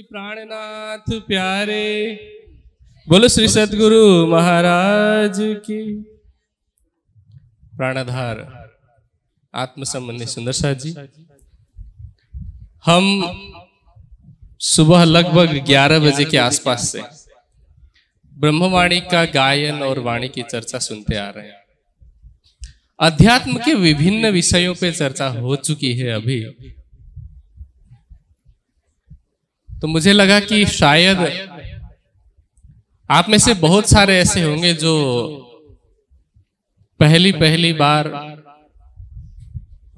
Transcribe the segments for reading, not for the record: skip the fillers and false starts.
प्राणनाथ प्यारे, बोलो श्री सद्गुरु महाराज की। प्राणाधार आत्म संबंधी सुंदर साथ जी, हम सुबह लगभग 11 बजे के आसपास से ब्रह्मवाणी का गायन और वाणी की चर्चा सुनते आ रहे हैं। अध्यात्म के विभिन्न विषयों पे चर्चा हो चुकी है अभी, तो मुझे लगा कि शायद आप में से बहुत सारे ऐसे होंगे जो पहली बार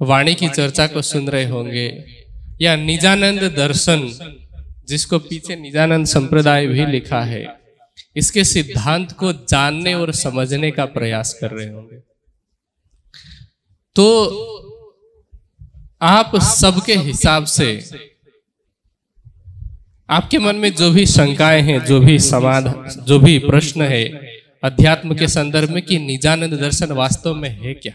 वाणी की चर्चा को सुन रहे होंगे, या निजानंद दर्शन, जिसको पीछे निजानंद संप्रदाय भी लिखा है, इसके सिद्धांत को जानने और समझने का प्रयास कर रहे होंगे। तो आप सबके हिसाब से आपके मन में जो भी शंकाएं हैं, जो भी समाधान, जो भी प्रश्न है अध्यात्म के संदर्भ में कि निजानंद दर्शन वास्तव में है क्या,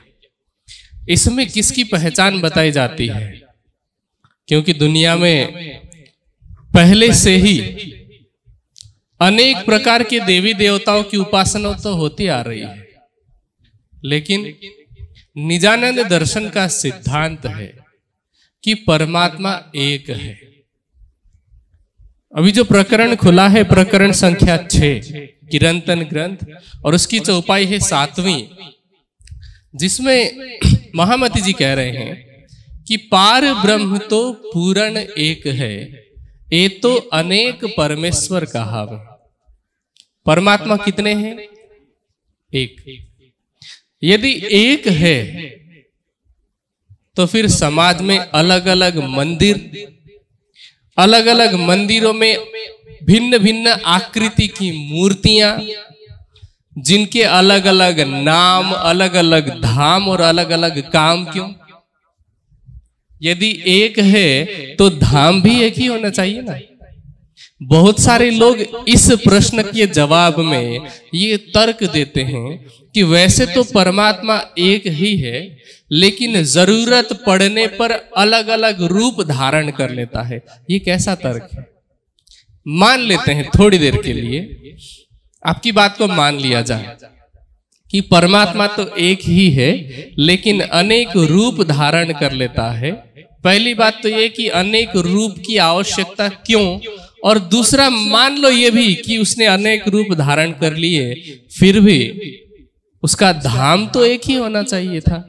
इसमें किसकी पहचान बताई जाती है, क्योंकि दुनिया में पहले से ही अनेक प्रकार के देवी देवताओं की उपासना तो होती आ रही है, लेकिन निजानंद दर्शन का सिद्धांत है कि परमात्मा एक है। अभी जो प्रकरण खुला है, प्रकरण संख्या 6 किरंतन ग्रंथ, और उसकी चौपाई है 7वीं, जिसमें महामती जी कह रहे हैं कि पार ब्रह्म तो पूर्ण एक है, ये तो अनेक परमेश्वर कहा। परमात्मा कितने हैं? एक। यदि एक है तो फिर समाज में अलग अलग मंदिर, अलग अलग मंदिरों में भिन्न भिन्न आकृति की मूर्तियां, जिनके अलग अलग नाम, अलग अलग धाम और अलग अलग काम क्यों? यदि एक है तो धाम भी एक ही होना चाहिए ना। बहुत सारे लोग इस प्रश्न के जवाब में ये तर्क देते हैं कि वैसे तो परमात्मा एक ही है, लेकिन जरूरत पड़ने पर अलग अलग रूप धारण कर लेता है। ये कैसा तर्क है? मान लेते हैं थोड़ी देर के लिए, आपकी बात को मान लिया जाए कि परमात्मा तो एक ही है, लेकिन अनेक रूप धारण कर लेता है। पहली बात तो ये कि अनेक रूप की आवश्यकता क्यों, और दूसरा मान लो ये भी कि उसने अनेक रूप धारण कर लिए, फिर भी उसका धाम तो एक ही होना चाहिए था।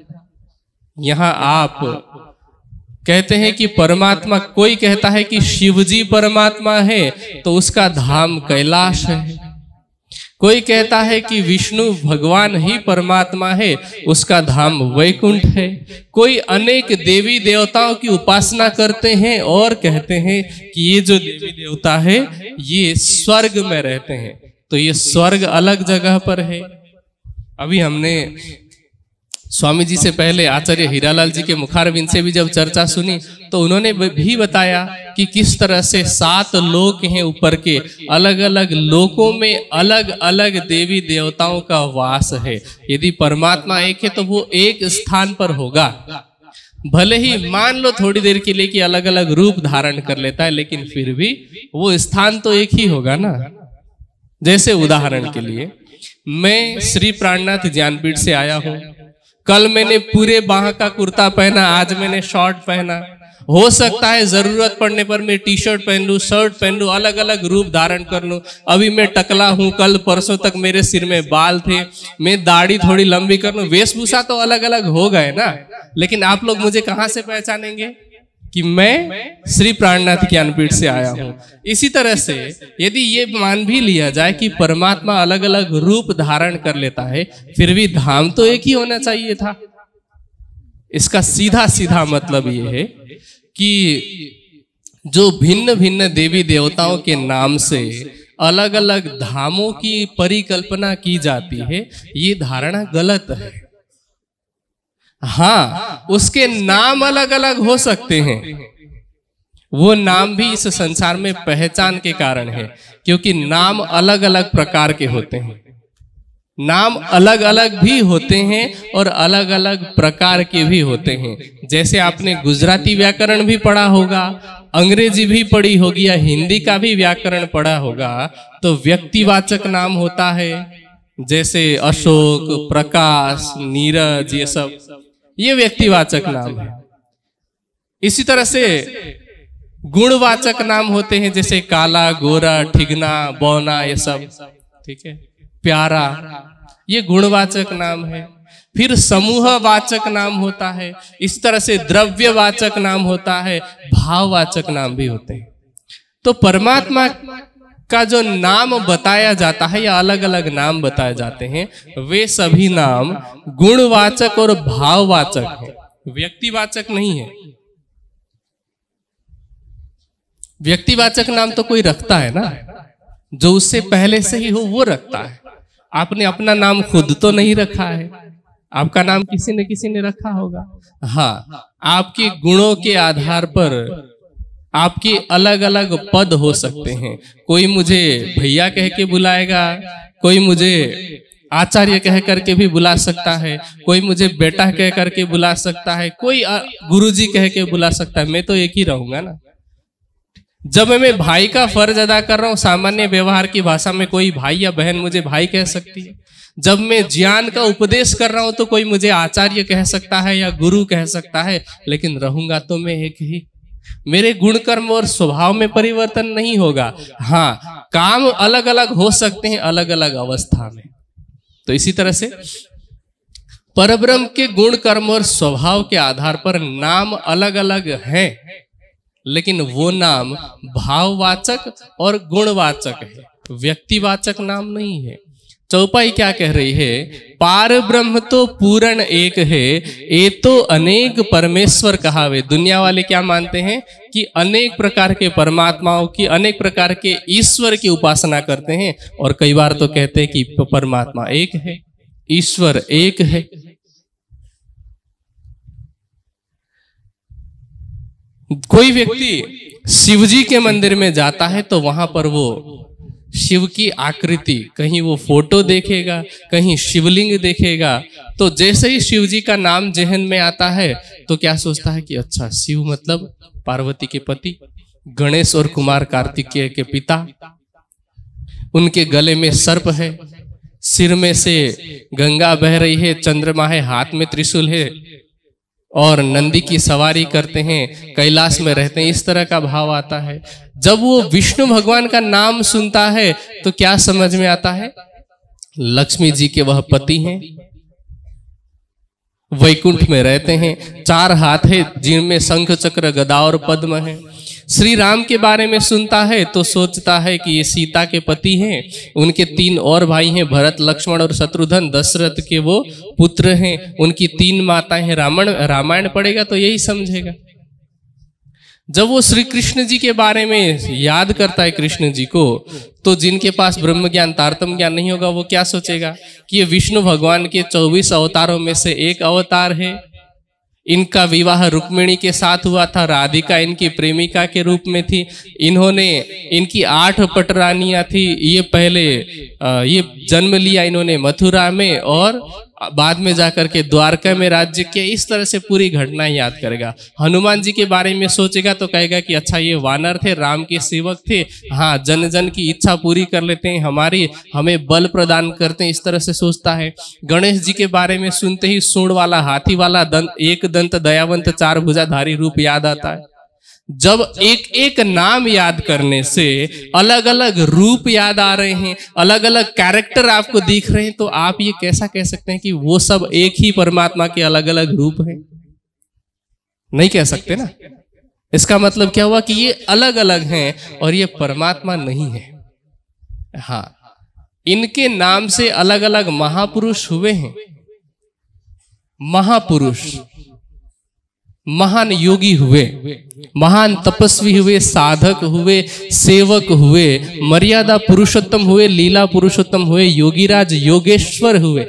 यहां आप कहते हैं कि परमात्मा, कोई कहता है कि शिवजी परमात्मा है तो उसका धाम कैलाश है, कोई कहता है कि विष्णु भगवान ही परमात्मा है, उसका धाम वैकुंठ है, कोई अनेक देवी देवताओं की उपासना करते हैं और कहते हैं कि ये जो देवी देवता है ये स्वर्ग में रहते हैं, तो ये स्वर्ग अलग जगह पर है। अभी हमने स्वामी जी से पहले आचार्य हीरालाल जी के मुखारबिंद से भी जब चर्चा सुनी तो उन्होंने भी बताया कि किस तरह से 7 लोक हैं ऊपर के, अलग अलग लोकों में अलग अलग देवी देवताओं का वास है। यदि परमात्मा एक है तो वो एक स्थान पर होगा, भले ही मान लो थोड़ी देर के लिए कि अलग अलग रूप धारण कर लेता है, लेकिन फिर भी वो स्थान तो एक ही होगा ना। जैसे उदाहरण के लिए मैं श्री प्राणनाथ ज्ञानपीठ से आया हूं, कल मैंने पूरे बाह का कुर्ता पहना, आज मैंने शॉर्ट पहना, हो सकता है जरूरत पड़ने पर मैं टी शर्ट पहन लूं, शर्ट पहन लूं, अलग अलग रूप धारण कर लूं। अभी मैं टकला हूं, कल परसों तक मेरे सिर में बाल थे, मैं दाढ़ी थोड़ी लंबी कर लूं, वेशभूषा तो अलग अलग हो गए ना, लेकिन आप लोग मुझे कहां से पहचानेंगे कि मैं श्री प्राणनाथ ज्ञानपीठ से आया हूं। इसी तरह से यदि ये मान भी लिया जाए कि परमात्मा अलग अलग रूप धारण कर लेता है, फिर भी धाम तो एक ही होना चाहिए था। इसका सीधा सीधा मतलब ये है कि जो भिन्न भिन्न देवी देवताओं के नाम से अलग अलग धामों की परिकल्पना की जाती है, ये धारणा गलत है। हाँ, उसके नाम अलग अलग हो सकते हैं, वो नाम भी इस संसार में पहचान के कारण है, क्योंकि नाम अलग अलग प्रकार के होते हैं। नाम अलग अलग भी होते हैं और अलग अलग प्रकार के भी होते हैं। जैसे आपने गुजराती व्याकरण भी पढ़ा होगा, अंग्रेजी भी पढ़ी होगी या हिंदी का भी व्याकरण पढ़ा होगा, तो व्यक्तिवाचक नाम होता है, जैसे अशोक, प्रकाश, नीरज, ये सब ये व्यक्तिवाचक नाम है। इसी तरह से गुणवाचक नाम होते हैं, जैसे काला, गोरा, ठिगना, बौना, ये सब, ठीक है, प्यारा, ये गुणवाचक नाम है। फिर समूहवाचक नाम होता है, इस तरह से द्रव्यवाचक नाम होता है, भाववाचक नाम भी होते हैं। तो परमात्मा का जो नाम बताया जाता है या अलग अलग नाम बताए जाते हैं, वे सभी नाम गुणवाचक और भाववाचक है, व्यक्तिवाचक नहीं है। व्यक्तिवाचक नाम तो कोई रखता है ना, जो उससे पहले से ही हो वो रखता है। आपने अपना नाम खुद तो नहीं रखा है, आपका नाम किसी ने रखा होगा। हाँ, आपके गुणों के आधार पर आपके अलग अलग पद हो सकते हैं। कोई मुझे भैया कह के बुलाएगा, कोई मुझे आचार्य कह करके भी बुला सकता है, कोई मुझे बेटा कह करके बुला सकता है, कोई गुरुजी कह के बुला सकता है। मैं तो एक ही रहूंगा ना। जब मैं भाई का फर्ज अदा कर रहा हूँ, सामान्य व्यवहार की भाषा में कोई भाई या बहन मुझे भाई कह सकती है। जब मैं ज्ञान का उपदेश कर रहा हूं तो कोई मुझे आचार्य कह सकता है या गुरु कह सकता है, लेकिन रहूंगा तो मैं एक ही। मेरे गुण कर्म और स्वभाव में परिवर्तन नहीं होगा। हाँ, काम अलग अलग हो सकते हैं अलग अलग अवस्था में। तो इसी तरह से परब्रह्म के गुण कर्म और स्वभाव के आधार पर नाम अलग अलग हैं, लेकिन वो नाम भाववाचक और गुणवाचक है, व्यक्तिवाचक नाम नहीं है। चौपाई क्या कह रही है? पार ब्रह्म तो पूर्ण एक है, ये तो अनेक परमेश्वर कहावे। दुनिया वाले क्या मानते हैं कि अनेक प्रकार के परमात्माओं की, अनेक प्रकार के ईश्वर की उपासना करते हैं, और कई बार तो कहते हैं कि परमात्मा एक है, ईश्वर एक है। कोई व्यक्ति शिवजी के मंदिर में जाता है तो वहां पर वो शिव की आकृति, कहीं वो फोटो देखेगा, कहीं शिवलिंग देखेगा, तो जैसे ही शिव जी का नाम जहन में आता है तो क्या सोचता है कि अच्छा, शिव मतलब पार्वती के पति, गणेश और कुमार कार्तिकेय के पिता, उनके गले में सर्प है, सिर में से गंगा बह रही है, चंद्रमा है, हाथ में त्रिशूल है, और नंदी की सवारी करते हैं, कैलाश में रहते हैं। इस तरह का भाव आता है। जब वो विष्णु भगवान का नाम सुनता है तो क्या समझ में आता है? लक्ष्मी जी के वह पति हैं, वैकुंठ में रहते हैं, 4 हाथ है जिनमें शंख चक्र गदा और पद्म है। श्री राम के बारे में सुनता है तो सोचता है कि ये सीता के पति हैं, उनके 3 और भाई हैं, भरत, लक्ष्मण और शत्रुघ्न, दशरथ के वो पुत्र हैं, उनकी 3 माताएं हैं। रामायण पढ़ेगा तो यही समझेगा। जब वो श्री कृष्ण जी के बारे में याद करता है कृष्ण जी को, तो जिनके पास ब्रह्म ज्ञान, तारतम ज्ञान नहीं होगा, वो क्या सोचेगा कि ये विष्णु भगवान के 24 अवतारों में से एक अवतार है। इनका विवाह रुक्मिणी के साथ हुआ था, राधिका इनकी प्रेमिका के रूप में थी। इन्होंने, इनकी 8 पटरानियां थी। ये पहले ये जन्म लिया इन्होंने मथुरा में, और बाद में जाकर के द्वारका में राज्य किया। इस तरह से पूरी घटना याद करेगा। हनुमान जी के बारे में सोचेगा तो कहेगा कि अच्छा, ये वानर थे, राम के सेवक थे, हाँ, जन जन की इच्छा पूरी कर लेते हैं, हमें बल प्रदान करते हैं, इस तरह से सोचता है। गणेश जी के बारे में सुनते ही सूंड वाला, हाथी वाला, एक दंत, दयावंत, 4 भुजाधारी रूप याद आता है। जब एक एक नाम याद करने से अलग अलग रूप याद आ रहे हैं, अलग अलग कैरेक्टर आपको दिख रहे हैं, तो आप ये कैसा कह सकते हैं कि वो सब एक ही परमात्मा के अलग अलग रूप हैं? नहीं कह सकते ना। इसका मतलब क्या हुआ कि ये अलग अलग हैं और ये परमात्मा नहीं है। हाँ, इनके नाम से अलग अलग महापुरुष हुए हैं। महापुरुष, महान योगी हुए, महान तपस्वी हुए, साधक हुए, सेवक हुए, मर्यादा पुरुषोत्तम हुए, लीला पुरुषोत्तम हुए, योगीराज, योगेश्वर हुए।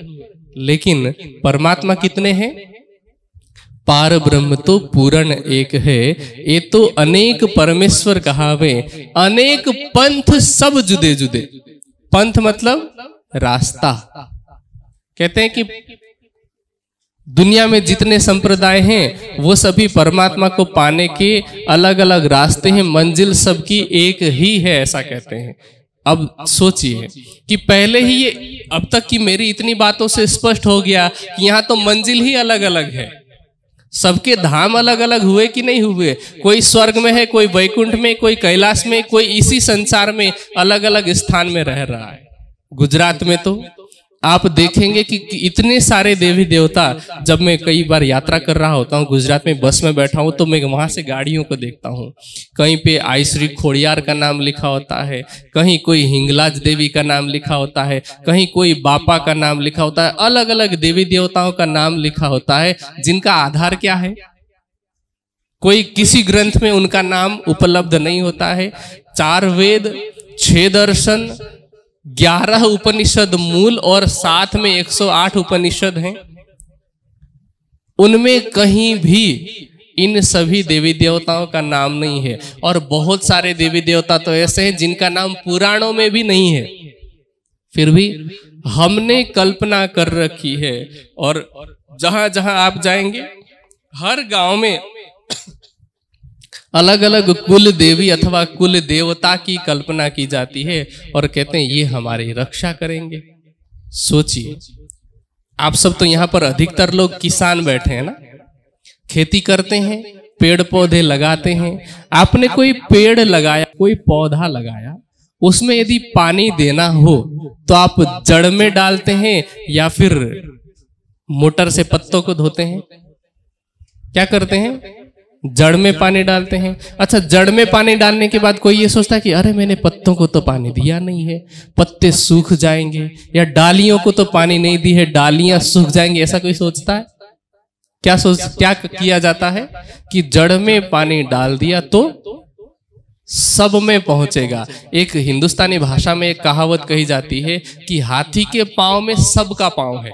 लेकिन परमात्मा कितने हैं? पार ब्रह्म तो पूर्ण एक है, ये तो अनेक परमेश्वर कहावे। अनेक पंथ सब जुदे जुदे। पंथ मतलब रास्ता। कहते हैं कि दुनिया में जितने संप्रदाय हैं वो सभी परमात्मा को पाने के अलग अलग रास्ते हैं, मंजिल सबकी एक ही है, ऐसा कहते हैं। अब सोचिए कि पहले ही ये अब तक की मेरी इतनी बातों से स्पष्ट हो गया कि यहाँ तो मंजिल ही अलग अलग है। सबके धाम अलग अलग हुए कि नहीं हुए? कोई स्वर्ग में है, कोई वैकुंठ में, कोई कैलाश में, कोई इसी संसार में अलग अलग स्थान में रह रहा है। गुजरात में तो आप देखेंगे कि इतने सारे देवी देवता, जब मैं कई बार यात्रा कर रहा होता हूँ गुजरात में, बस में बैठा हूँ तो मैं वहां से गाड़ियों को देखता हूँ, कहीं पे आई श्री खोड़ियार का नाम लिखा होता है, कहीं कोई हिंगलाज देवी का नाम लिखा होता है, कहीं कोई बापा का नाम लिखा होता है, अलग अलग देवी देवताओं का नाम लिखा होता है, जिनका आधार क्या है? कोई किसी ग्रंथ में उनका नाम उपलब्ध नहीं होता है। 4 वेद, 6 दर्शन, 11 उपनिषद मूल और साथ में 108 उपनिषद हैं, उनमें कहीं भी इन सभी देवी देवताओं का नाम नहीं है। और बहुत सारे देवी देवता तो ऐसे हैं जिनका नाम पुराणों में भी नहीं है, फिर भी हमने कल्पना कर रखी है। और जहां जहां आप जाएंगे हर गांव में अलग अलग कुल देवी अथवा कुल देवता की कल्पना की जाती है और कहते हैं ये हमारी रक्षा करेंगे। सोचिए, आप सब तो यहाँ पर अधिकतर लोग किसान बैठे हैं ना, खेती करते हैं, पेड़ पौधे लगाते हैं। आपने कोई पेड़ लगाया, कोई पौधा लगाया, उसमें यदि पानी देना हो तो आप जड़ में डालते हैं या फिर मोटर से पत्तों को धोते हैं? क्या करते हैं? जड़ में पानी डालते हैं। अच्छा, जड़ में पानी डालने के बाद कोई ये सोचता है कि अरे मैंने पत्तों को तो पानी दिया नहीं है, पत्ते सूख जाएंगे, या डालियों को तो पानी नहीं दी है, डालियां सूख जाएंगी, ऐसा कोई सोचता है? क्या किया जाता है कि जड़ में पानी डाल दिया तो सब में पहुंचेगा। एक हिंदुस्तानी भाषा में एक कहावत कही जाती है कि हाथी के पांव में सबका पांव है,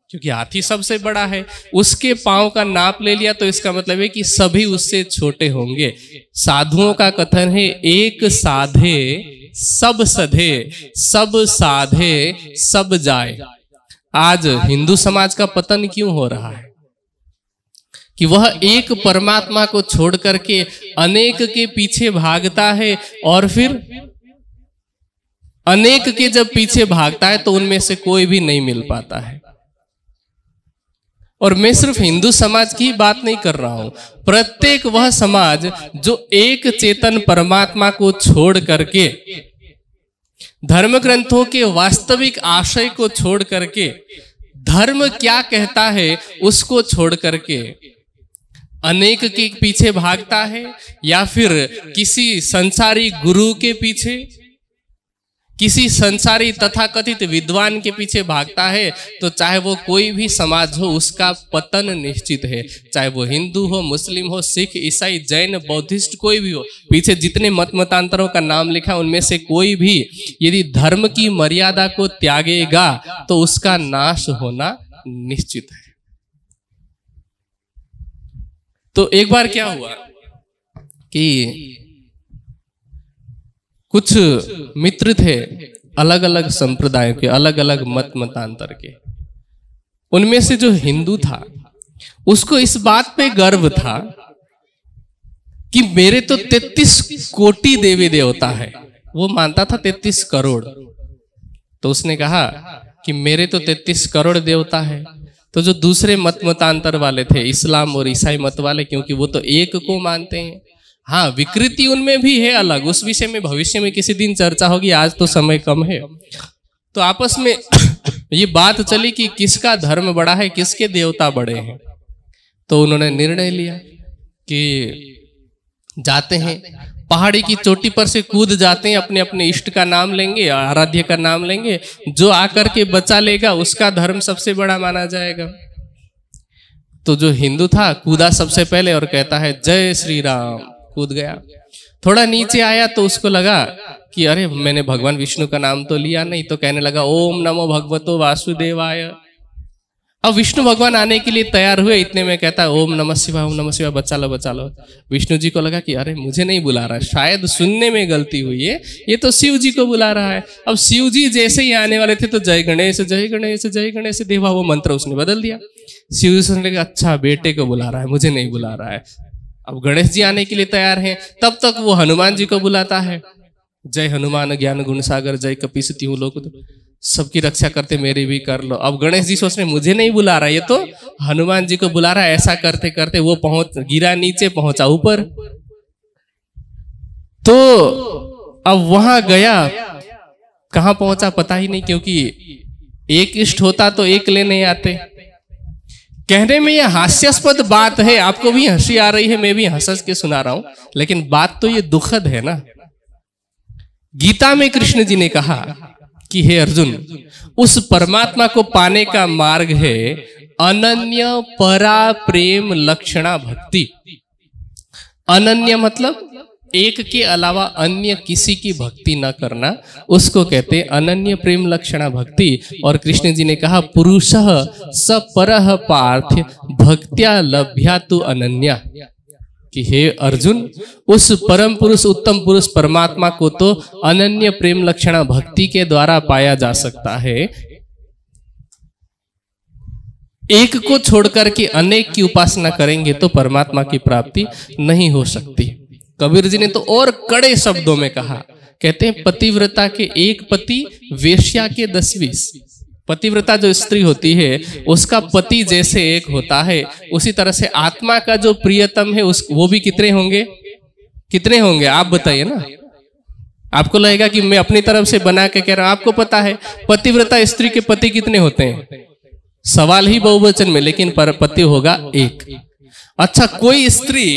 क्योंकि हाथी सबसे बड़ा है, उसके पांव का नाप ले लिया तो इसका मतलब है कि सभी उससे छोटे होंगे। साधुओं का कथन है, एक साधे सब सधे, सब साधे सब जाए। आज हिंदू समाज का पतन क्यों हो रहा है? कि वह एक परमात्मा को छोड़ करके अनेक के पीछे भागता है, और फिर अनेक के जब पीछे भागता है तो उनमें से कोई भी नहीं मिल पाता है। और मैं सिर्फ हिंदू समाज की बात नहीं कर रहा हूं, प्रत्येक वह समाज जो एक चेतन परमात्मा को छोड़ करके, धर्म ग्रंथों के वास्तविक आशय को छोड़ करके, धर्म क्या कहता है उसको छोड़ करके अनेक के पीछे भागता है, या फिर किसी संसारी गुरु के पीछे, किसी संसारी तथाकथित विद्वान के पीछे भागता है, तो चाहे वो कोई भी समाज हो उसका पतन निश्चित है। चाहे वो हिंदू हो, मुस्लिम हो, सिख, ईसाई, जैन, बौद्धिस्ट, कोई भी हो, पीछे जितने मत मतांतरों का नाम लिखा है उनमें से कोई भी यदि धर्म की मर्यादा को त्यागेगा तो उसका नाश होना निश्चित है। तो एक बार क्या हुआ कि कुछ मित्र थे अलग अलग संप्रदाय के, अलग अलग मत मतांतर के। उनमें से जो हिंदू था उसको इस बात पे गर्व था कि मेरे तो 33 कोटि देवी देवता है। वो मानता था 33 करोड़। तो उसने कहा कि मेरे तो 33 करोड़ देवता है। तो जो दूसरे मत मतांतर वाले थे, इस्लाम और ईसाई मत वाले, क्योंकि वो तो एक को मानते हैं, हाँ विकृति उनमें भी है अलग, उस विषय में भविष्य में किसी दिन चर्चा होगी, आज तो समय कम है। तो आपस में ये बात चली कि किसका धर्म बड़ा है, किसके देवता बड़े हैं। तो उन्होंने निर्णय लिया कि जाते हैं पहाड़ी की चोटी पर से कूद जाते हैं, अपने अपने इष्ट का नाम लेंगे, आराध्य का नाम लेंगे, जो आकर के बचा लेगा उसका धर्म सबसे बड़ा माना जाएगा। तो जो हिंदू था कूदा सबसे पहले और कहता है जय श्री राम, कूद गया। थोड़ा नीचे आया तो उसको लगा कि अरे मैंने भगवान विष्णु का नाम तो लिया नहीं, तो कहने लगा ओम नमो भगवतो वासुदेवाय। अब विष्णु भगवान आने के लिए तैयार हुए, इतने में कहता ओम नमः शिवाय, ओम नमः शिवाय, बचा लो बचा लो। विष्णु जी को लगा कि अरे मुझे नहीं बुला रहा है, शायद सुनने में गलती हुई है, ये तो शिव जी को बुला रहा है। अब शिव जी जैसे ही आने वाले थे तो जय गणेश जय गणेश जय गणेश देवा, वो मंत्र उसने बदल दिया। शिव जी सोचने लगे अच्छा बेटे को बुला रहा है, मुझे नहीं बुला रहा है। अब गणेश जी आने के लिए तैयार हैं, तब तक वो हनुमान जी को बुलाता है, जय हनुमान ज्ञान गुण सागर जय कपीस तिहु लोक, सबकी रक्षा करते मेरी भी कर लो। अब गणेश जी सोच रहे मुझे नहीं बुला रहा, ये तो हनुमान जी को बुला रहा है। ऐसा करते करते वो गिरा नीचे, पहुंचा ऊपर। तो अब वहां गया, कहां पहुंचा पता ही नहीं, क्योंकि एक इष्ट होता तो एक लेने आते। कहने में यह हास्यास्पद बात है, आपको भी हंसी आ रही है, मैं भी हंस के सुना रहा हूं, लेकिन बात तो ये दुखद है ना। गीता में कृष्ण जी ने कहा कि हे अर्जुन, उस परमात्मा को पाने का मार्ग है अनन्य परा प्रेम लक्षणा भक्ति। अनन्य मतलब एक के अलावा अन्य किसी की भक्ति न करना, उसको कहते अनन्य प्रेम लक्षणा भक्ति। और कृष्ण जी ने कहा पुरुषः स परः पार्थ भक्त्या लभ्या तु अनन्या, कि हे अर्जुन, उस परम पुरुष उत्तम पुरुष परमात्मा को तो अनन्य प्रेम लक्षणा भक्ति के द्वारा पाया जा सकता है। एक को छोड़कर के अनेक की उपासना करेंगे तो परमात्मा की प्राप्ति नहीं हो सकती। कबीर जी ने तो और कड़े शब्दों में कहा, कहते हैं पतिव्रता के एक पति, वेश्या के 10-20। पतिव्रता जो स्त्री होती है उसका पति जैसे एक होता है, उसी तरह से आत्मा का जो प्रियतम है वो भी कितने होंगे, कितने होंगे आप बताइए ना। आपको लगेगा कि मैं अपनी तरफ से बना के कह रहा हूं, आपको पता है पतिव्रता स्त्री के पति कितने होते हैं, सवाल ही बहुवचन में, लेकिन पति होगा एक। अच्छा, कोई स्त्री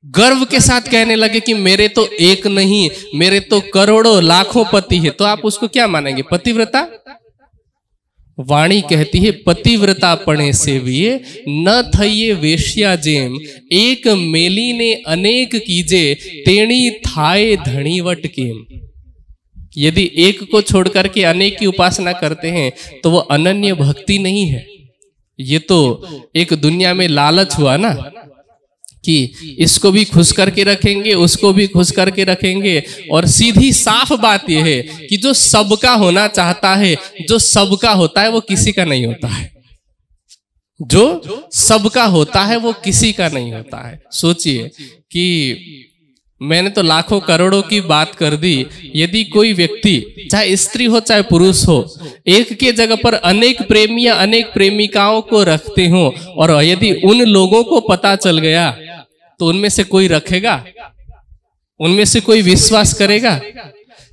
गर्व के साथ कहने लगे कि मेरे तो एक नहीं, मेरे तो करोड़ों लाखों पति है, तो आप उसको क्या मानेंगे, पतिव्रता? वाणी कहती है पतिव्रता पणे सेविये न थये वेश्या जेम, एक मेली ने अनेक कीजे तेणी थाए धनीवट केम। यदि एक को छोड़कर के अनेक की उपासना करते हैं तो वो अनन्य भक्ति नहीं है। ये तो एक दुनिया में लालच हुआ ना, कि इसको भी खुश करके रखेंगे, उसको भी खुश करके रखेंगे। और सीधी साफ बात यह है कि जो सबका होना चाहता है, जो सबका होता है वो किसी का नहीं होता है। जो सबका होता है वो किसी का नहीं होता है। सोचिए कि मैंने तो लाखों करोड़ों की बात कर दी, यदि कोई व्यक्ति चाहे स्त्री हो चाहे पुरुष हो, एक के जगह पर अनेक प्रेमी या अनेक प्रेमिकाओं को रखते हो, और यदि उन लोगों को पता चल गया तो उनमें से कोई रखेगा, उनमें से कोई विश्वास करेगा?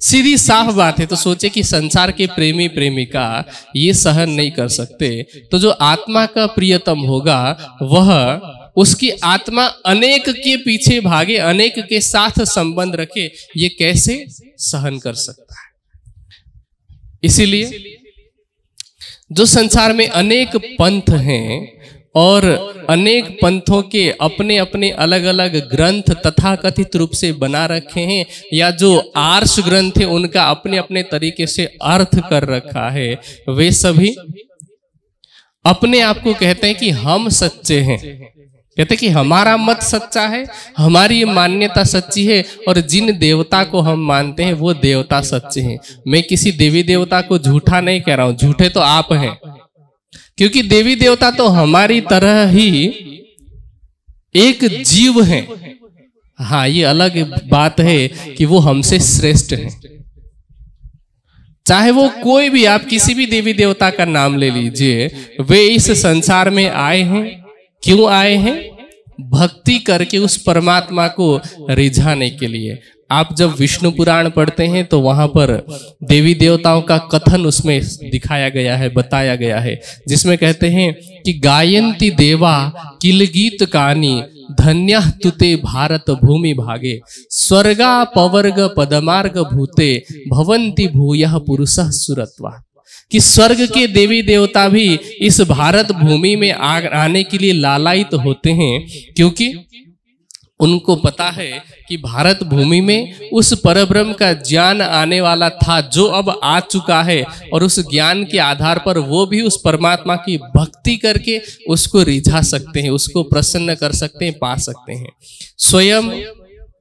सीधी साफ बात है। तो सोचे कि संसार के प्रेमी प्रेमिका ये सहन नहीं कर सकते, तो जो आत्मा का प्रियतम होगा वह, उसकी आत्मा अनेक के पीछे भागे, अनेक के साथ संबंध रखे, ये कैसे सहन कर सकता है? इसीलिए जो संसार में अनेक पंथ हैं और अनेक पंथों के अपने अपने अलग अलग ग्रंथ तथाकथित रूप से बना रखे हैं, या जो आर्ष ग्रंथ है उनका अपने अपने तरीके से अर्थ कर रखा है, वे सभी अपने आप को कहते हैं कि हम सच्चे हैं, कहते कि हमारा मत सच्चा है, हमारी मान्यता सच्ची है, और जिन देवता को हम मानते हैं वो देवता सच्चे हैं। मैं किसी देवी देवता को झूठा नहीं कह रहा हूं, झूठे तो आप हैं, क्योंकि देवी देवता तो हमारी तरह ही एक जीव हैं। हाँ, ये अलग बात है कि वो हमसे श्रेष्ठ हैं। चाहे वो कोई भी, आप किसी भी देवी देवता का नाम ले लीजिए, वे इस संसार में आए हैं, क्यों आए हैं? भक्ति करके उस परमात्मा को रिझाने के लिए। आप जब विष्णु पुराण पढ़ते हैं तो वहां पर देवी देवताओं का कथन उसमें दिखाया गया है, बताया गया है, जिसमें कहते हैं कि गायन्ति देवा किल गीत कानी धन्यः तुते भारत भूमि भागे, स्वर्गा पवर्ग पदमार्ग भूते भवन्ति भूयः पुरुषः सुरत्वा। कि स्वर्ग के देवी देवता भी इस भारत भूमि में आने के लिए लालायित होते हैं, क्योंकि उनको पता है कि भारत भूमि में उस परब्रह्म का ज्ञान आने वाला था जो अब आ चुका है, और उस ज्ञान के आधार पर वो भी उस परमात्मा की भक्ति करके उसको रिझा सकते हैं, उसको प्रसन्न कर सकते हैं, पा सकते हैं। स्वयं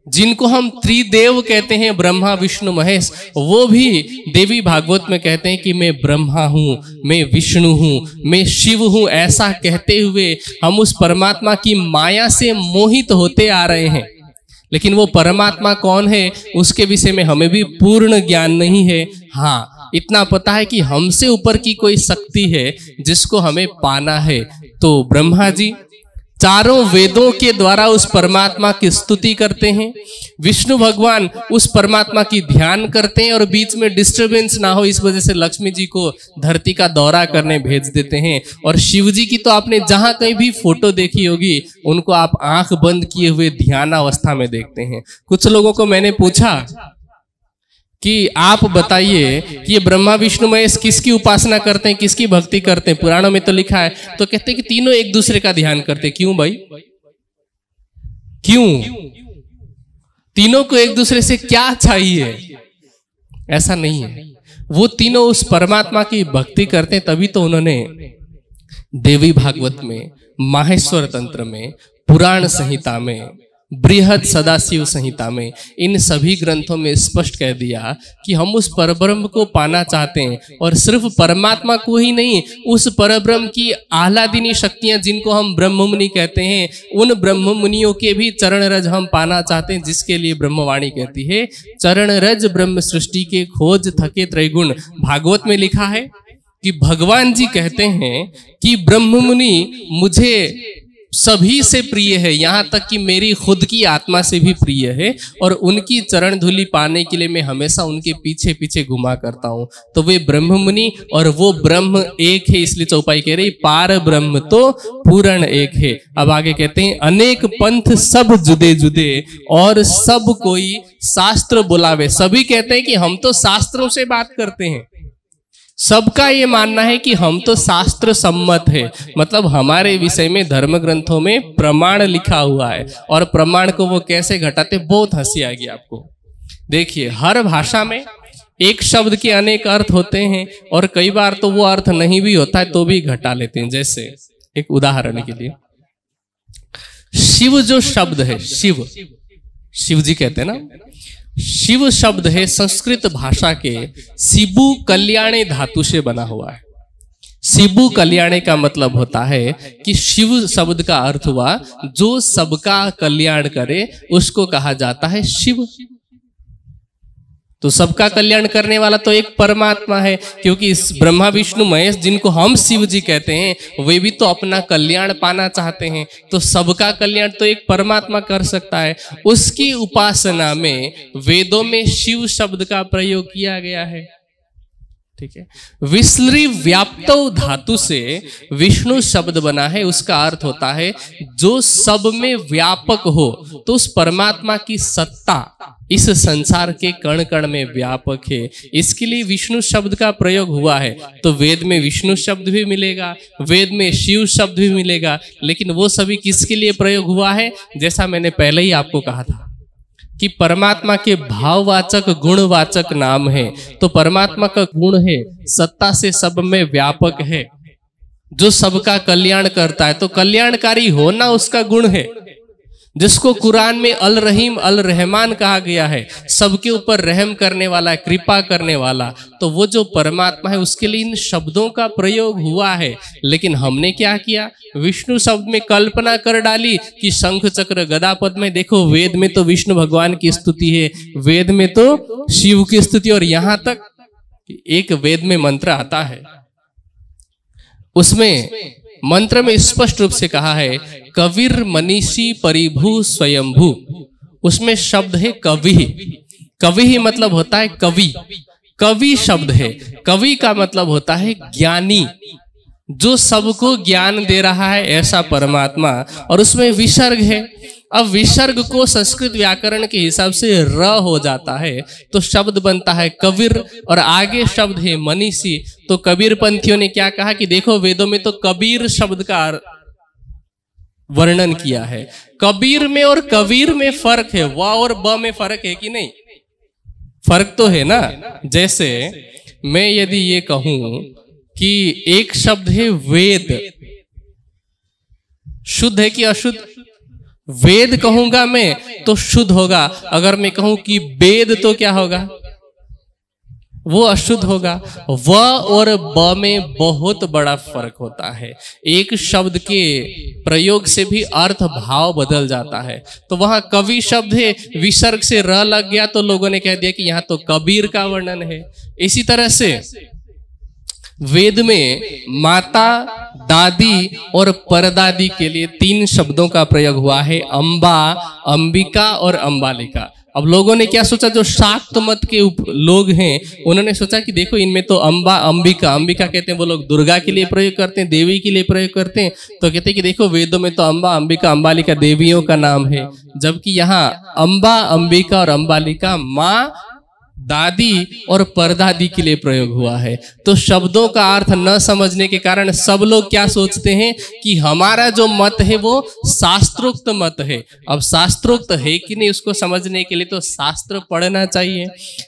जिनको हम त्रिदेव कहते हैं, ब्रह्मा विष्णु महेश, वो भी देवी भागवत में कहते हैं कि मैं ब्रह्मा हूँ, मैं विष्णु हूँ, मैं शिव हूँ। ऐसा कहते हुए हम उस परमात्मा की माया से मोहित होते आ रहे हैं, लेकिन वो परमात्मा कौन है उसके विषय में हमें भी पूर्ण ज्ञान नहीं है। हाँ, इतना पता है कि हमसे ऊपर की कोई शक्ति है जिसको हमें पाना है। तो ब्रह्मा जी चारों वेदों के द्वारा उस परमात्मा की स्तुति करते हैं, विष्णु भगवान उस परमात्मा की ध्यान करते हैं और बीच में डिस्टरबेंस ना हो इस वजह से लक्ष्मी जी को धरती का दौरा करने भेज देते हैं। और शिव जी की तो आपने जहां कहीं भी फोटो देखी होगी, उनको आप आंख बंद किए हुए ध्यान अवस्था में देखते हैं। कुछ लोगों को मैंने पूछा कि आप बताइए कि ये ब्रह्मा विष्णु महेश किसकी उपासना करते हैं, किसकी भक्ति करते हैं? पुराणों में तो लिखा है, तो कहते हैं कि तीनों एक दूसरे का ध्यान करते हैं। क्यों भाई, क्यों? तीनों को एक दूसरे से क्या चाहिए? ऐसा नहीं है, वो तीनों उस परमात्मा की भक्ति करते हैं, तभी तो उन्होंने देवी भागवत में, माहेश्वर तंत्र में, पुराण संहिता में, बृहद सदाशिव संहिता में, इन सभी ग्रंथों में स्पष्ट कह दिया कि हम उस परब्रह्म को पाना चाहते हैं। और सिर्फ परमात्मा को ही नहीं, उस परब्रह्म की आह्लादिनी शक्तियां जिनको हम ब्रह्ममुनि कहते हैं, उन ब्रह्ममुनियों के भी चरण रज हम पाना चाहते हैं, जिसके लिए ब्रह्मवाणी कहती है चरण रज ब्रह्म सृष्टि के खोज थके त्रैगुण। भागवत में लिखा है कि भगवान जी कहते हैं कि ब्रह्ममुनि मुझे सभी से प्रिय है, यहाँ तक कि मेरी खुद की आत्मा से भी प्रिय है, और उनकी चरण धूलि पाने के लिए मैं हमेशा उनके पीछे पीछे घुमा करता हूँ। तो वे ब्रह्ममुनि और वो ब्रह्म एक है, इसलिए चौपाई कह रही पार ब्रह्म तो पूर्ण एक है। अब आगे कहते हैं अनेक पंथ सब जुदे जुदे और सब कोई शास्त्र बुलावे। सभी कहते हैं कि हम तो शास्त्रों से बात करते हैं, सबका ये मानना है कि हम तो शास्त्र सम्मत है, मतलब हमारे विषय में धर्म ग्रंथों में प्रमाण लिखा हुआ है। और प्रमाण को वो कैसे घटाते, बहुत हंसी आएगी आपको। देखिए, हर भाषा में एक शब्द के अनेक अर्थ होते हैं, और कई बार तो वो अर्थ नहीं भी होता है तो भी घटा लेते हैं। जैसे एक उदाहरण के लिए, शिव जो शब्द है, शिव जी कहते हैं ना, शिव शब्द है संस्कृत भाषा के शिबु कल्याणे धातु से बना हुआ है। शिबु कल्याणे का मतलब होता है कि शिव शब्द का अर्थ हुआ जो सबका कल्याण करे, उसको कहा जाता है शिव। तो सबका कल्याण करने वाला तो एक परमात्मा है, क्योंकि इस ब्रह्मा विष्णु महेश जिनको हम शिव जी कहते हैं, वे भी तो अपना कल्याण पाना चाहते हैं। तो सबका कल्याण तो एक परमात्मा कर सकता है। उसकी उपासना में वेदों में शिव शब्द का प्रयोग किया गया है। ठीक है, विस्लरी व्याप्तो धातु से विष्णु शब्द बना है, उसका अर्थ होता है जो सब में व्यापक हो। तो उस परमात्मा की सत्ता इस संसार के कण कण में व्यापक है, इसके लिए विष्णु शब्द का प्रयोग हुआ है। तो वेद में विष्णु शब्द भी मिलेगा, वेद में शिव शब्द भी मिलेगा, लेकिन वो सभी किसके लिए प्रयोग हुआ है? जैसा मैंने पहले ही आपको कहा था कि परमात्मा के भाववाचक गुणवाचक नाम है। तो परमात्मा का गुण है सत्ता से सब में व्यापक है, जो सबका कल्याण करता है। तो कल्याणकारी होना उसका गुण है, जिसको कुरान में अल रहीम अल रहमान कहा गया है, सबके ऊपर रहम करने वाला, कृपा करने वाला। तो वो जो परमात्मा है उसके लिए इन शब्दों का प्रयोग हुआ है। लेकिन हमने क्या किया, विष्णु शब्द में कल्पना कर डाली कि शंख चक्र गदा पद्म में। देखो, वेद में तो विष्णु भगवान की स्तुति है, वेद में तो शिव की स्तुति, और यहां तक एक वेद में मंत्र आता है, उसमें मंत्र में स्पष्ट रूप से कहा है कविर मनीषी परिभू स्वयंभू। उसमें शब्द है कवि। कवि ही मतलब होता है कवि, कवि शब्द है। कवि का मतलब होता है ज्ञानी, जो सबको ज्ञान दे रहा है, ऐसा परमात्मा। और उसमें विसर्ग है। अब विसर्ग को संस्कृत व्याकरण के हिसाब से र हो जाता है, तो शब्द बनता है कबीर, और आगे शब्द है मनीषी। तो कबीर पंथियों ने क्या कहा कि देखो, वेदों में तो कबीर शब्द का वर्णन किया है। कबीर में और कबीर में फर्क है, व और ब में फर्क है कि नहीं? फर्क तो है ना। जैसे मैं यदि ये कहूं कि एक शब्द है वेद, शुद्ध है कि अशुद्ध? वेद कहूंगा मैं तो शुद्ध होगा, अगर मैं कहूं कि वेद तो क्या होगा? वो अशुद्ध होगा। व और ब में बहुत बड़ा फर्क होता है। एक शब्द के प्रयोग से भी अर्थ भाव बदल जाता है। तो वहां कवि शब्द है, विसर्ग से र लग गया तो लोगों ने कह दिया कि यहां तो कबीर का वर्णन है। इसी तरह से वेद में माता, दादी और परदादी के लिए 3 शब्दों का प्रयोग हुआ है, अम्बा, अंबिका और अम्बालिका। अब लोगों ने क्या सोचा, जो शाक्त मत के लोग हैं उन्होंने सोचा कि देखो इनमें तो अम्बा, अंबिका, अंबिका कहते हैं वो लोग दुर्गा के लिए प्रयोग करते हैं, देवी के लिए प्रयोग करते हैं, तो कहते हैं कि देखो वेदों में तो अम्बा, अंबिका, अम्बालिका देवियों का नाम है, जबकि यहाँ अम्बा, अंबिका और अम्बालिका माँ, दादी और परदादी के लिए प्रयोग हुआ है। तो शब्दों का अर्थ न समझने के कारण सब लोग क्या सोचते हैं कि हमारा जो मत है वो शास्त्रोक्त मत है। अब शास्त्रोक्त है कि नहीं उसको समझने के लिए तो शास्त्र पढ़ना चाहिए।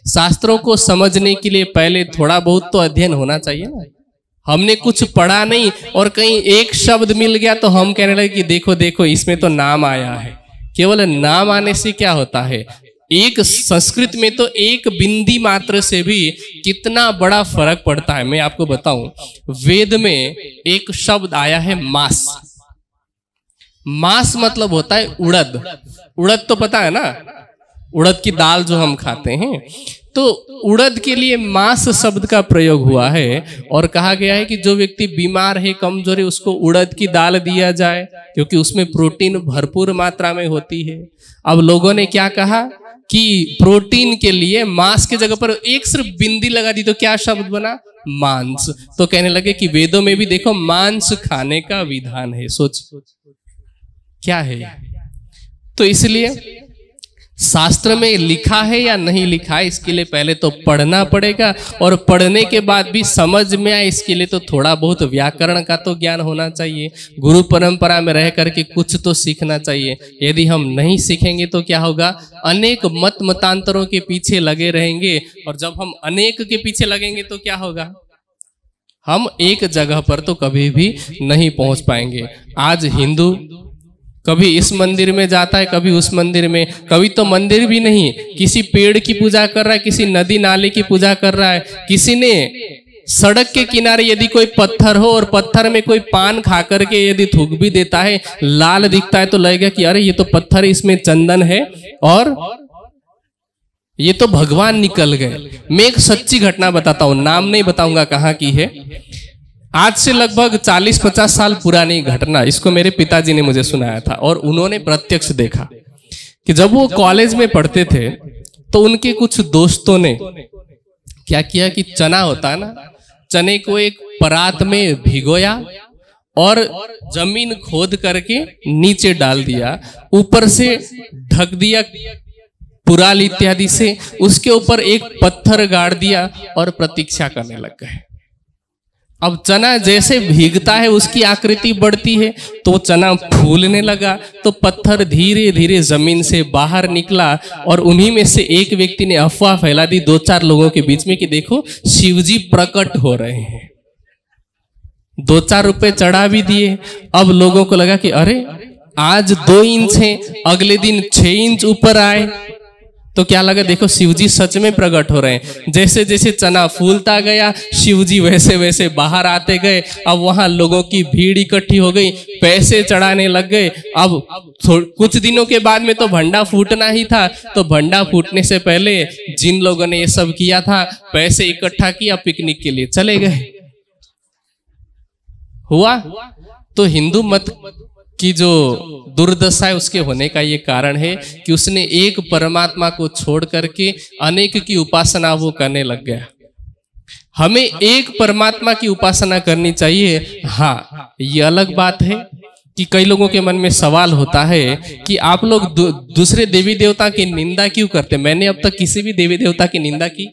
शास्त्रों को समझने के लिए पहले थोड़ा बहुत तो अध्ययन होना चाहिए ना। हमने कुछ पढ़ा नहीं और कहीं एक शब्द मिल गया तो हम कहने लगे कि देखो देखो इसमें तो नाम आया है। केवल नाम आने से क्या होता है, एक संस्कृत में तो एक बिंदी मात्र से भी कितना बड़ा फर्क पड़ता है। मैं आपको बताऊं, वेद में एक शब्द आया है मास। मास मतलब होता है उड़द। उड़द तो पता है ना, उड़द की दाल जो हम खाते हैं, तो उड़द के लिए मास शब्द का प्रयोग हुआ है और कहा गया है कि जो व्यक्ति बीमार है, कमजोर है, उसको उड़द की दाल दिया जाए क्योंकि उसमें प्रोटीन भरपूर मात्रा में होती है। अब लोगों ने क्या कहा कि प्रोटीन के लिए मांस की जगह पर एक सिर्फ बिंदी लगा दी तो क्या शब्द बना, मांस। तो कहने लगे कि वेदों में भी देखो मांस खाने का विधान है। सोच क्या है। तो इसलिए शास्त्र में लिखा है या नहीं लिखा है इसके लिए पहले तो पढ़ना पड़ेगा, और पढ़ने के बाद भी समझ में आए इसके लिए तो थोड़ा बहुत व्याकरण का तो ज्ञान होना चाहिए। गुरु परंपरा में रह करके कुछ तो सीखना चाहिए। यदि हम नहीं सीखेंगे तो क्या होगा, अनेक मत मतांतरों के पीछे लगे रहेंगे, और जब हम अनेक के पीछे लगेंगे तो क्या होगा, हम एक जगह पर तो कभी भी नहीं पहुंच पाएंगे। आज हिंदू कभी इस मंदिर में जाता है, कभी उस मंदिर में, कभी तो मंदिर भी नहीं, किसी पेड़ की पूजा कर रहा है, किसी नदी नाले की पूजा कर रहा है, किसी ने सड़क के किनारे यदि कोई पत्थर हो और पत्थर में कोई पान खा करके यदि थूक भी देता है, लाल दिखता है तो लगेगा कि अरे ये तो पत्थर, इसमें चंदन है और ये तो भगवान निकल गए। मैं एक सच्ची घटना बताता हूं, नाम नहीं बताऊंगा कहाँ की है। आज से लगभग 40-50 साल पुरानी घटना, इसको मेरे पिताजी ने मुझे सुनाया था और उन्होंने प्रत्यक्ष देखा कि जब वो कॉलेज में पढ़ते थे तो उनके कुछ दोस्तों ने क्या किया कि चना होता है ना, चने को एक परात में भिगोया और जमीन खोद करके नीचे डाल दिया, ऊपर से ढक दिया पुराल इत्यादि से, उसके ऊपर एक पत्थर गाड़ दिया और प्रतीक्षा करने लग गए। अब चना जैसे भीगता है उसकी आकृति बढ़ती है, तो चना फूलने लगा, तो पत्थर धीरे धीरे जमीन से बाहर निकला और उन्हीं में से एक व्यक्ति ने अफवाह फैला दी 2-4 लोगों के बीच में कि देखो शिवजी प्रकट हो रहे हैं। 2-4 रुपए चढ़ा भी दिए। अब लोगों को लगा कि अरे आज 2 इंच है, अगले दिन 6 इंच ऊपर आए, तो क्या लगा देखो शिवजी सच में प्रकट हो रहे हैं। जैसे जैसे चना फूलता गया शिवजी वैसे वैसे बाहर आते गए। अब वहां लोगों की भीड़ इकट्ठी हो गई, पैसे चढ़ाने लग गए। अब कुछ दिनों के बाद में तो भंडा फूटना ही था, तो भंडा फूटने से पहले जिन लोगों ने ये सब किया था पैसे इकट्ठा किया, पिकनिक के लिए चले गए। हुआ तो हिंदू मत की जो दुर्दशा है उसके होने का ये कारण है कि उसने एक परमात्मा को छोड़ करके अनेक की उपासना वो करने लग गया। हमें एक परमात्मा की उपासना करनी चाहिए। हाँ, ये अलग बात है कि कई लोगों के मन में सवाल होता है कि आप लोग दूसरे देवी देवता की निंदा क्यों करते। मैंने अब तक किसी भी देवी देवता की निंदा की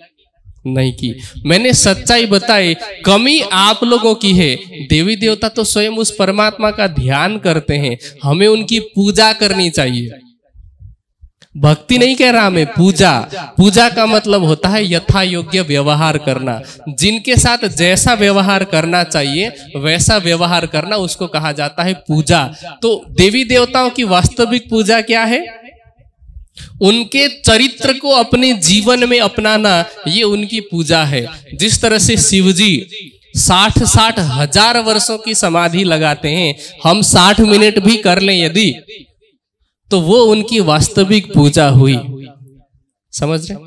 नहीं की। मैंने सच्चाई बताई, कमी आप लोगों की है। देवी देवता तो स्वयं उस परमात्मा का ध्यान करते हैं, हमें उनकी पूजा करनी चाहिए। भक्ति नहीं कह रहा मैं, पूजा। पूजा का मतलब होता है यथा योग्य व्यवहार करना, जिनके साथ जैसा व्यवहार करना चाहिए वैसा व्यवहार करना, उसको कहा जाता है पूजा। तो देवी देवताओं की वास्तविक पूजा क्या है? उनके चरित्र को अपने जीवन में अपनाना, ये उनकी पूजा है। जिस तरह से शिवजी 60 हजार वर्षों की समाधि लगाते हैं, हम 60 मिनट भी कर लें यदि, तो वो उनकी वास्तविक पूजा हुई। समझ रहे?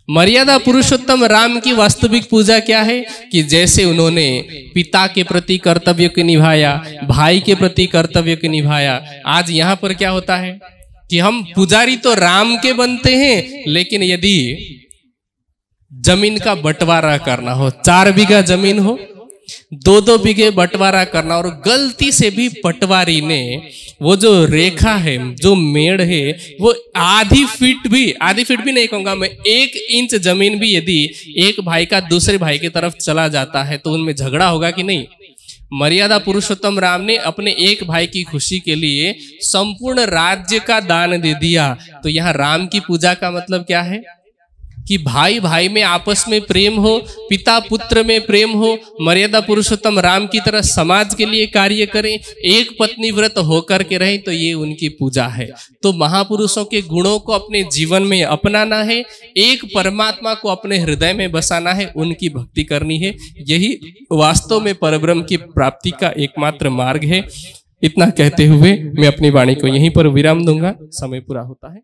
मर्यादा पुरुषोत्तम राम की वास्तविक पूजा क्या है? कि जैसे उन्होंने पिता के प्रति कर्तव्य को निभाया, भाई के प्रति कर्तव्य को निभाया। आज यहाँ पर क्या होता है कि हम पुजारी तो राम के बनते हैं, लेकिन यदि जमीन का बंटवारा करना हो, 4 बीघा जमीन हो, 2-2 बीघे बंटवारा करना, और गलती से भी पटवारी ने वो जो रेखा है, जो मेड़ है, वो आधी फीट भी नहीं कहूंगा मैं, 1 इंच जमीन भी यदि एक भाई का दूसरे भाई की तरफ चला जाता है तो उनमें झगड़ा होगा कि नहीं? मर्यादा पुरुषोत्तम राम ने अपने एक भाई की खुशी के लिए संपूर्ण राज्य का दान दे दिया। तो यहाँ राम की पूजा का मतलब क्या है? कि भाई भाई में आपस में प्रेम हो, पिता पुत्र में प्रेम हो, मर्यादा पुरुषोत्तम राम की तरह समाज के लिए कार्य करें, एक पत्नी व्रत होकर के रहें, तो ये उनकी पूजा है। तो महापुरुषों के गुणों को अपने जीवन में अपनाना है, एक परमात्मा को अपने हृदय में बसाना है, उनकी भक्ति करनी है। यही वास्तव में परब्रह्म की प्राप्ति का एकमात्र मार्ग है। इतना कहते हुए मैं अपनी वाणी को यहीं पर विराम दूंगा, समय पूरा होता है।